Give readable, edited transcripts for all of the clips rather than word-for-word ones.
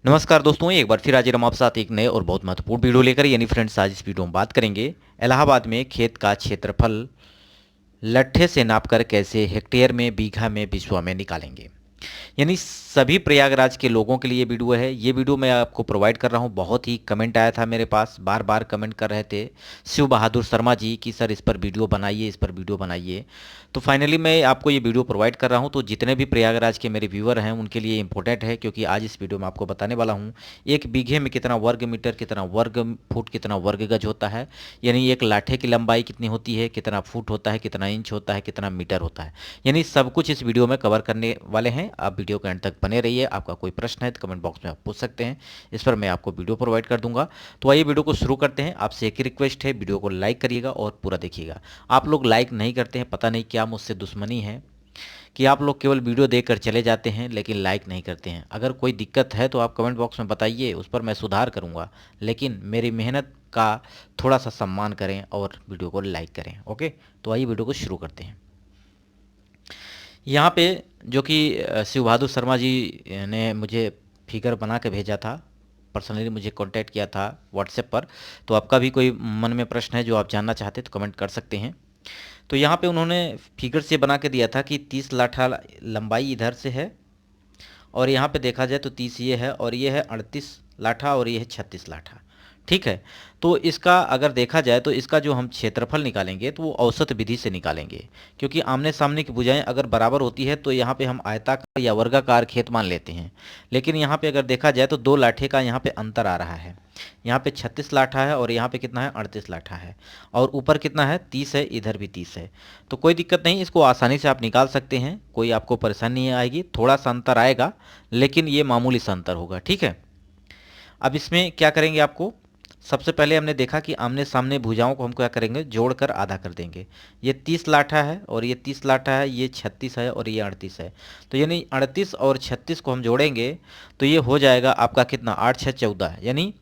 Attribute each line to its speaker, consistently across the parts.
Speaker 1: नमस्कार दोस्तों, एक बार फिर हाजिर हम आपके साथ एक नए और बहुत महत्वपूर्ण वीडियो लेकर। यानी फ्रेंड्स, आज इस वीडियो में बात करेंगे इलाहाबाद में खेत का क्षेत्रफल लट्ठे से नापकर कैसे हेक्टेयर में, बीघा में, बिस्वा में निकालेंगे। यानी सभी प्रयागराज के लोगों के लिए वीडियो है। ये वीडियो मैं आपको प्रोवाइड कर रहा हूँ। बहुत ही कमेंट आया था मेरे पास, बार बार कमेंट कर रहे थे शिव बहादुर शर्मा जी कि सर इस पर वीडियो बनाइए, इस पर वीडियो बनाइए। तो फाइनली मैं आपको ये वीडियो प्रोवाइड कर रहा हूँ। तो जितने भी प्रयागराज के मेरे व्यूअर हैं उनके लिए इंपॉर्टेंट है, क्योंकि आज इस वीडियो में आपको बताने वाला हूँ एक बीघे में कितना वर्ग मीटर, कितना वर्ग फुट, कितना वर्ग गज होता है। यानी एक लाठे की लंबाई कितनी होती है, कितना फुट होता है, कितना इंच होता है, कितना मीटर होता है। यानी सब कुछ इस वीडियो में कवर करने वाले हैं। आप वीडियो के एंड तक बने रहिए। आपका कोई प्रश्न है तो कमेंट बॉक्स में आप पूछ सकते हैं, इस पर मैं आपको वीडियो प्रोवाइड कर दूंगा। तो आइए वीडियो को शुरू करते हैं। आपसे एक ही रिक्वेस्ट है, वीडियो को लाइक करिएगा और पूरा देखिएगा। आप लोग लाइक नहीं करते हैं, पता नहीं क्या मुझसे दुश्मनी है कि आप लोग केवल वीडियो देखकर चले जाते हैं लेकिन लाइक नहीं करते हैं। अगर कोई दिक्कत है तो आप कमेंट बॉक्स में बताइए, उस पर मैं सुधार करूंगा। लेकिन मेरी मेहनत का थोड़ा सा सम्मान करें और वीडियो को लाइक करें। ओके, तो आइए वीडियो को शुरू करते हैं। यहाँ पे जो कि शिव बहादुर शर्मा जी ने मुझे फिगर बना के भेजा था, पर्सनली मुझे कांटेक्ट किया था व्हाट्सएप पर। तो आपका भी कोई मन में प्रश्न है जो आप जानना चाहते हैं तो कमेंट कर सकते हैं। तो यहाँ पे उन्होंने फिगर से बना के दिया था कि 30 लाठा लंबाई इधर से है, और यहाँ पे देखा जाए तो 30 ये है, और ये है 38 लाठा, और ये है 36 लाठा। ठीक है। तो इसका अगर देखा जाए तो इसका जो हम क्षेत्रफल निकालेंगे तो वो औसत विधि से निकालेंगे, क्योंकि आमने सामने की भुजाएं अगर बराबर होती है तो यहाँ पे हम आयताकार या वर्गाकार खेत मान लेते हैं। लेकिन यहाँ पे अगर देखा जाए तो दो लाठे का यहाँ पे अंतर आ रहा है। यहाँ पे 36 लाठा है और यहाँ पे कितना है, 38 लाठा है, और ऊपर कितना है, 30 है, इधर भी 30 है। तो कोई दिक्कत नहीं, इसको आसानी से आप निकाल सकते हैं, कोई आपको परेशानी नहीं आएगी। थोड़ा सा अंतर आएगा लेकिन ये मामूली सा अंतर होगा। ठीक है। अब इसमें क्या करेंगे, आपको सबसे पहले हमने देखा कि आमने सामने भुजाओं को हम क्या करेंगे, जोड़कर आधा कर देंगे। ये 30 लाठा है और ये 30 लाठा है, ये 36 है और ये 38 है। तो यानी 38 और 36 को हम जोड़ेंगे तो ये हो जाएगा आपका कितना, 8 6 14, यानी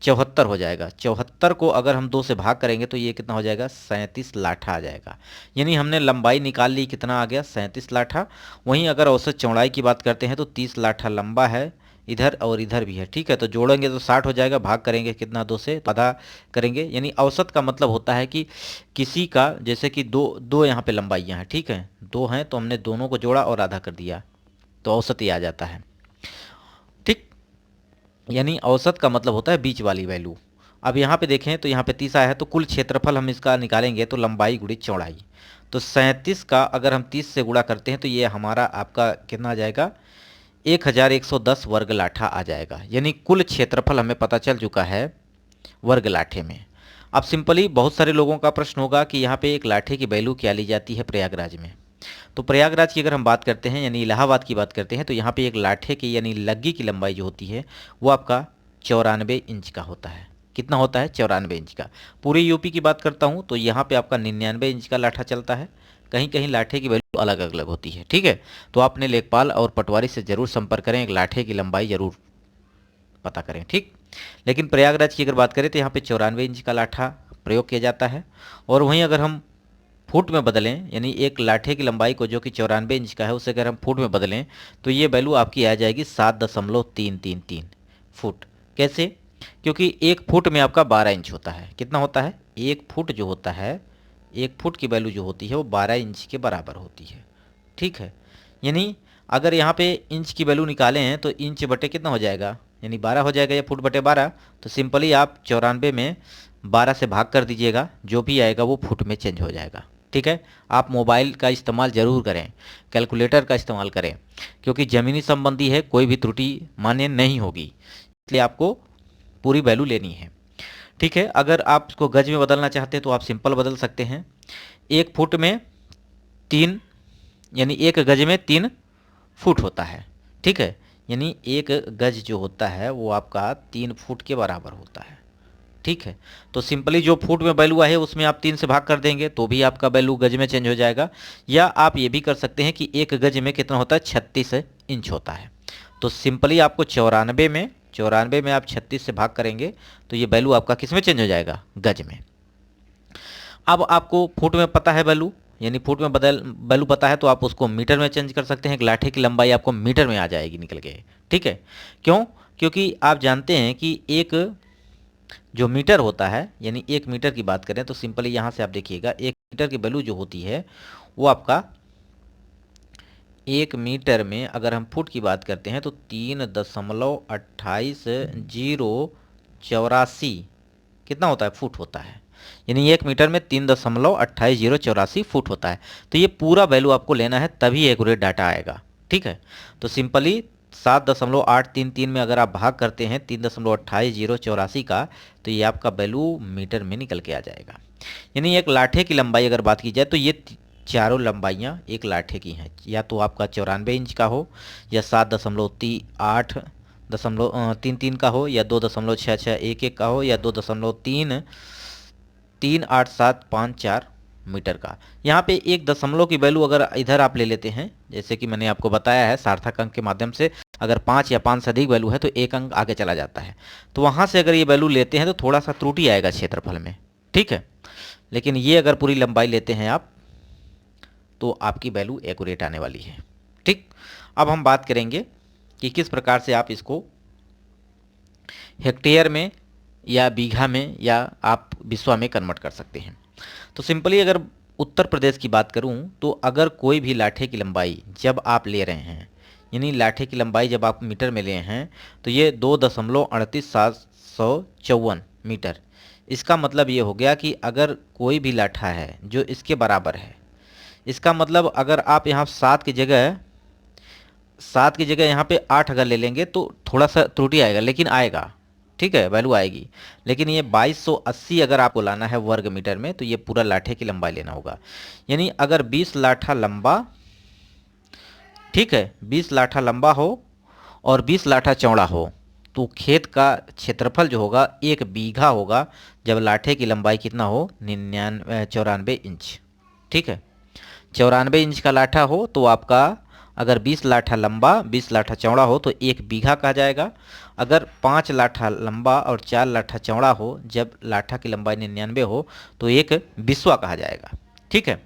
Speaker 1: 74 हो जाएगा। 74 को अगर हम 2 से भाग करेंगे तो ये कितना हो जाएगा, 37 लाठा आ जाएगा। यानी हमने लंबाई निकाल ली, कितना आ गया, 37 लाठा। वहीं अगर औसत चौड़ाई की बात करते हैं तो 30 लाठा लंबा है इधर और इधर भी है। ठीक है। तो जोड़ेंगे तो 60 हो जाएगा, भाग करेंगे कितना, 2 से, तो आधा करेंगे। यानी औसत का मतलब होता है कि किसी का, जैसे कि दो दो यहाँ पे लंबाइयाँ हैं, ठीक है, दो हैं तो हमने दोनों को जोड़ा और आधा कर दिया तो औसत ही आ जाता है। ठीक। यानी औसत का मतलब होता है बीच वाली वैल्यू। अब यहाँ पे देखें तो यहाँ पे 30 आया है, तो कुल क्षेत्रफल हम इसका निकालेंगे तो लंबाई गुणित चौड़ाई। तो 37 का अगर हम 30 से गुणा करते हैं तो ये हमारा आपका कितना आ जाएगा, 1110 वर्ग लाठा आ जाएगा। यानी कुल क्षेत्रफल हमें पता चल चुका है वर्ग लाठे में। अब सिंपली बहुत सारे लोगों का प्रश्न होगा कि यहाँ पे एक लाठे की वैल्यू क्या ली जाती है प्रयागराज में। तो प्रयागराज की अगर हम बात करते हैं, यानी इलाहाबाद की बात करते हैं, तो यहाँ पे एक लाठे की यानी लग्गी की लंबाई जो होती है वो आपका 94 इंच का होता है। कितना होता है, 94 इंच का। पूरे यूपी की बात करता हूँ तो यहाँ पे आपका 99 इंच का लाठा चलता है। कहीं कहीं लाठे की वैल्यू अलग अलग होती है। ठीक है। तो आपने लेखपाल और पटवारी से जरूर संपर्क करें, एक लाठे की लंबाई जरूर पता करें। ठीक। लेकिन प्रयागराज की अगर बात करें तो यहाँ पे 94 इंच का लाठा प्रयोग किया जाता है। और वहीं अगर हम फुट में बदलें, यानी एक लाठे की लंबाई को जो कि 94 इंच का है उसे अगर हम फुट में बदलें तो ये वैल्यू आपकी आ जाएगी 7.333 फुट। कैसे, क्योंकि एक फुट में आपका 12 इंच होता है। कितना होता है, एक फुट जो होता है, एक फुट की वैल्यू जो होती है वो 12 इंच के बराबर होती है। ठीक है। यानी अगर यहाँ पे इंच की वैल्यू निकालें हैं तो इंच बटे कितना हो जाएगा, यानी 12 हो जाएगा, या फुट बटे 12। तो सिंपली आप 94 में 12 से भाग कर दीजिएगा, जो भी आएगा वो फुट में चेंज हो जाएगा। ठीक है। आप मोबाइल का इस्तेमाल ज़रूर करें, कैलकुलेटर का इस्तेमाल करें, क्योंकि ज़मीनी संबंधी है, कोई भी त्रुटि मान्य नहीं होगी, इसलिए आपको पूरी वैल्यू लेनी है। ठीक है। अगर आप इसको गज में बदलना चाहते हैं तो आप सिंपल बदल सकते हैं। एक फुट में 3, यानी एक गज में 3 फुट होता है। ठीक है। यानी एक गज जो होता है वो आपका 3 फुट के बराबर होता है। ठीक है। तो सिंपली जो फुट में वैल्यू है उसमें आप 3 से भाग कर देंगे तो भी आपका वैल्यू गज में चेंज हो जाएगा। या आप ये भी कर सकते हैं कि एक गज में कितना होता है, 36 इंच होता है। तो सिंपली आपको 94 में आप 36 से भाग करेंगे तो ये वैल्यू आपका किस में चेंज हो जाएगा, गज में। अब आपको फुट में पता है वैल्यू, यानी फुट में बदल वैल्यू पता है तो आप उसको मीटर में चेंज कर सकते हैं। एक लाठे की लंबाई आपको मीटर में आ जाएगी निकल के। ठीक है। क्यों, क्योंकि आप जानते हैं कि एक जो मीटर होता है, यानी 1 मीटर की बात करें तो सिंपली यहाँ से आप देखिएगा 1 मीटर की वैल्यू जो होती है वो आपका 1 मीटर में अगर हम फुट की बात करते हैं तो 3.28084 कितना होता है, फुट होता है। यानी 1 मीटर में 3.28084 फुट होता है। तो ये पूरा वैल्यू आपको लेना है, तभी एक्यूरेट डाटा आएगा। ठीक है, तो सिंपली 7.833 में अगर आप भाग करते हैं 3.28084 का, तो ये आपका वैल्यू मीटर में निकल के आ जाएगा। यानी एक लाठे की लंबाई अगर बात की जाए तो ये चारों लंबाइयाँ एक लाठे की हैं, या तो आपका 94 इंच का हो, या 7.3833 का हो, या 2.6611 का हो, या 2.38754 मीटर का। यहाँ पे एक दशमलव की वैल्यू अगर इधर आप ले लेते हैं, जैसे कि मैंने आपको बताया है सार्थक अंक के माध्यम से, अगर 5 या 5 से अधिक वैल्यू है तो एक अंक आगे चला जाता है। तो वहाँ से अगर ये वैल्यू लेते हैं तो थोड़ा सा त्रुटि आएगा क्षेत्रफल में। ठीक है, लेकिन ये अगर पूरी लंबाई लेते हैं आप तो आपकी वैल्यू एक्यूरेट आने वाली है। ठीक, अब हम बात करेंगे कि किस प्रकार से आप इसको हेक्टेयर में या बीघा में या आप बिस्वा में कन्वर्ट कर सकते हैं। तो सिंपली अगर उत्तर प्रदेश की बात करूं तो अगर कोई भी लाठे की लंबाई जब आप ले रहे हैं, यानी लाठे की लंबाई जब आप मीटर में ले हैं तो ये 2.38754 मीटर। इसका मतलब ये हो गया कि अगर कोई भी लाठा है जो इसके बराबर है, इसका मतलब अगर आप यहाँ 7 की जगह यहाँ पे 8 अगर ले लेंगे तो थोड़ा सा त्रुटि आएगा, लेकिन आएगा। ठीक है, वैल्यू आएगी। लेकिन ये 2280 अगर आपको लाना है वर्ग मीटर में तो ये पूरा लाठे की लंबाई लेना होगा। यानी अगर 20 लाठा लंबा, ठीक है, 20 लाठा लंबा हो और 20 लाठा चौड़ा हो तो खेत का क्षेत्रफल जो होगा 1 बीघा होगा, जब लाठे की लंबाई कितना हो 94 इंच। ठीक है, 94 इंच का लाठा हो तो आपका अगर 20 लाठा लंबा 20 लाठा चौड़ा हो तो 1 बीघा कहा जाएगा। अगर 5 लाठा लंबा और 4 लाठा चौड़ा हो, जब लाठा की लंबाई 99 हो तो 1 बिस्वा कहा जाएगा। ठीक है,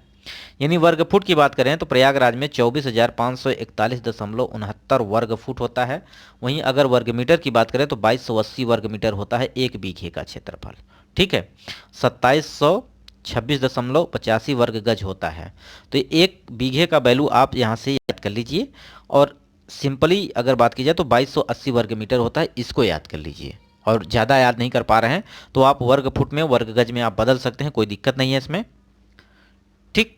Speaker 1: यानी वर्ग फुट की बात करें तो प्रयागराज में 24,541.69 वर्ग फुट होता है। वहीं अगर वर्ग मीटर की बात करें तो 2280 वर्ग मीटर होता है 1 बीघे का क्षेत्रफल। ठीक है, 2726.85 वर्ग गज होता है। तो 1 बीघे का वैल्यू आप यहाँ से याद कर लीजिए, और सिंपली अगर बात की जाए तो 2280 वर्ग मीटर होता है, इसको याद कर लीजिए। और ज़्यादा याद नहीं कर पा रहे हैं तो आप वर्ग फुट में वर्ग गज में आप बदल सकते हैं, कोई दिक्कत नहीं है इसमें। ठीक,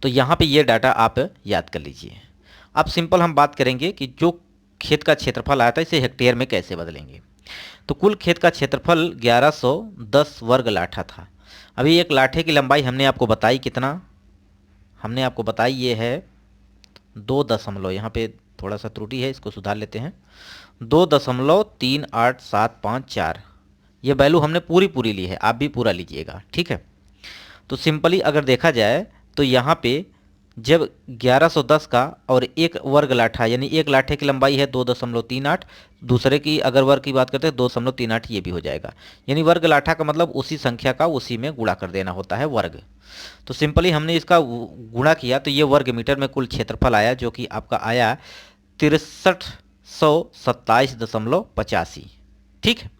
Speaker 1: तो यहाँ पे ये डाटा आप याद कर लीजिए। अब सिंपल हम बात करेंगे कि जो खेत का क्षेत्रफल आया था इसे हेक्टेयर में कैसे बदलेंगे। तो कुल खेत का क्षेत्रफल 1110 वर्ग लाठा था। अभी एक लाठे की लंबाई हमने आपको बताई कितना, हमने आपको बताई ये है 2 दशमलव, यहाँ पे थोड़ा सा त्रुटि है, इसको सुधार लेते हैं, 2.38754। ये वैल्यू हमने पूरी ली है, आप भी पूरा लीजिएगा। ठीक है, तो सिंपली अगर देखा जाए तो यहाँ पे जब 1110 का और एक वर्ग लाठा, यानी एक लाठे की लंबाई है 2.38, दूसरे की अगर वर्ग की बात करते हैं 2.38, ये भी हो जाएगा। यानी वर्ग लाठा का मतलब उसी संख्या का उसी में गुणा कर देना होता है वर्ग। तो सिंपली हमने इसका गुणा किया तो ये वर्ग मीटर में कुल क्षेत्रफल आया, जो कि आपका आया 6327.85। ठीक है,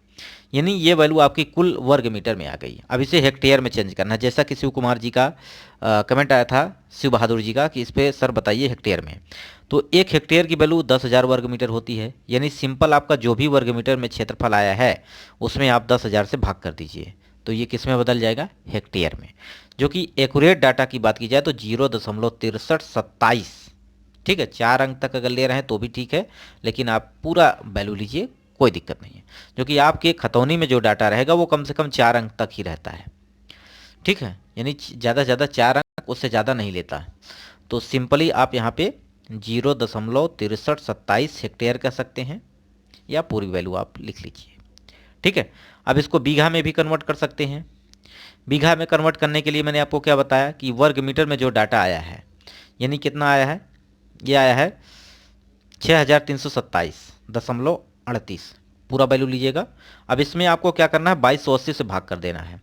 Speaker 1: यानी ये वैल्यू आपकी कुल वर्ग मीटर में आ गई। अब इसे हेक्टेयर में चेंज करना है, जैसा कि शिव कुमार जी का कमेंट आया था, शिव बहादुर जी का, कि इस पर सर बताइए हेक्टेयर में। तो 1 हेक्टेयर की वैल्यू 10,000 वर्ग मीटर होती है। यानी सिंपल आपका जो भी वर्ग मीटर में क्षेत्रफल आया है उसमें आप 10,000 से भाग कर दीजिए, तो ये किस में बदल जाएगा, हेक्टेयर में। जो कि एक्यूरेट डाटा की बात की जाए तो 0.6327। ठीक है, 4 अंक तक अगर ले रहे हैं तो भी ठीक है, लेकिन आप पूरा वैल्यू लीजिए, कोई दिक्कत नहीं है। जो कि आपके खतौनी में जो डाटा रहेगा वो कम से कम 4 अंक तक ही रहता है। ठीक है, यानी ज़्यादा से ज़्यादा 4 अंक, उससे ज़्यादा नहीं लेता। तो सिंपली आप यहाँ पे 0.6327 हेक्टेयर कह सकते हैं, या पूरी वैल्यू आप लिख लीजिए। ठीक है, अब इसको बीघा में भी कन्वर्ट कर सकते हैं। बीघा में कन्वर्ट करने के लिए मैंने आपको क्या बताया कि वर्ग मीटर में जो डाटा आया है, यानी कितना आया है, ये आया है 6327.38, पूरा वैल्यू लीजिएगा। अब इसमें आपको क्या करना है, 2280 से भाग कर देना है।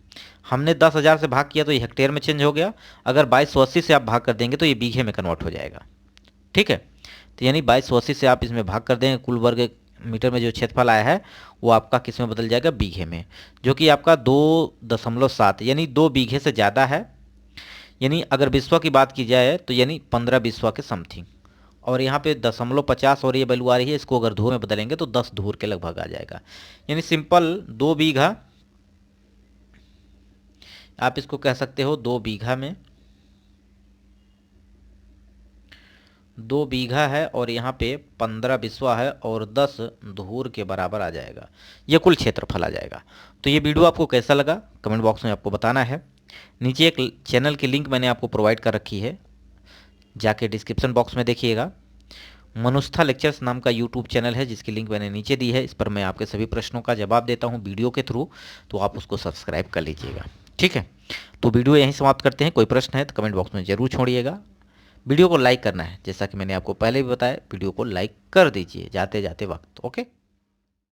Speaker 1: हमने 10,000 से भाग किया तो ये हेक्टेयर में चेंज हो गया, अगर 2280 से आप भाग कर देंगे तो ये बीघे में कन्वर्ट हो जाएगा। ठीक है, तो यानी 2280 से आप इसमें भाग कर देंगे, कुल वर्ग मीटर में जो क्षेत्रफल आया है वो आपका किस में बदल जाएगा, बीघे में, जो कि आपका 2.7 यानी 2 बीघे से ज़्यादा है। यानी अगर बिस्वा की बात की जाए तो यानी 15 बिस्वा के समथिंग। और यहाँ पे 0.50 और ये वैल्यू आ रही है, इसको अगर धूर में बदलेंगे तो 10 धूर के लगभग आ जाएगा। यानी सिंपल 2 बीघा, आप इसको कह सकते हो 2 बीघा में 2 बीघा है और यहाँ पे 15 बिस्वा है और 10 धूर के बराबर आ जाएगा, ये कुल क्षेत्रफल आ जाएगा। तो ये वीडियो आपको कैसा लगा कमेंट बॉक्स में आपको बताना है। नीचे एक चैनल की लिंक मैंने आपको प्रोवाइड कर रखी है, जाके डिस्क्रिप्शन बॉक्स में देखिएगा। मनुस्था लेक्चर्स नाम का यूट्यूब चैनल है जिसकी लिंक मैंने नीचे दी है, इस पर मैं आपके सभी प्रश्नों का जवाब देता हूँ वीडियो के थ्रू, तो आप उसको सब्सक्राइब कर लीजिएगा। ठीक है, तो वीडियो यहीं समाप्त करते हैं। कोई प्रश्न है तो कमेंट बॉक्स में ज़रूर छोड़िएगा। वीडियो को लाइक करना है, जैसा कि मैंने आपको पहले भी बताया, वीडियो को लाइक कर दीजिए जाते जाते वक्त। ओके।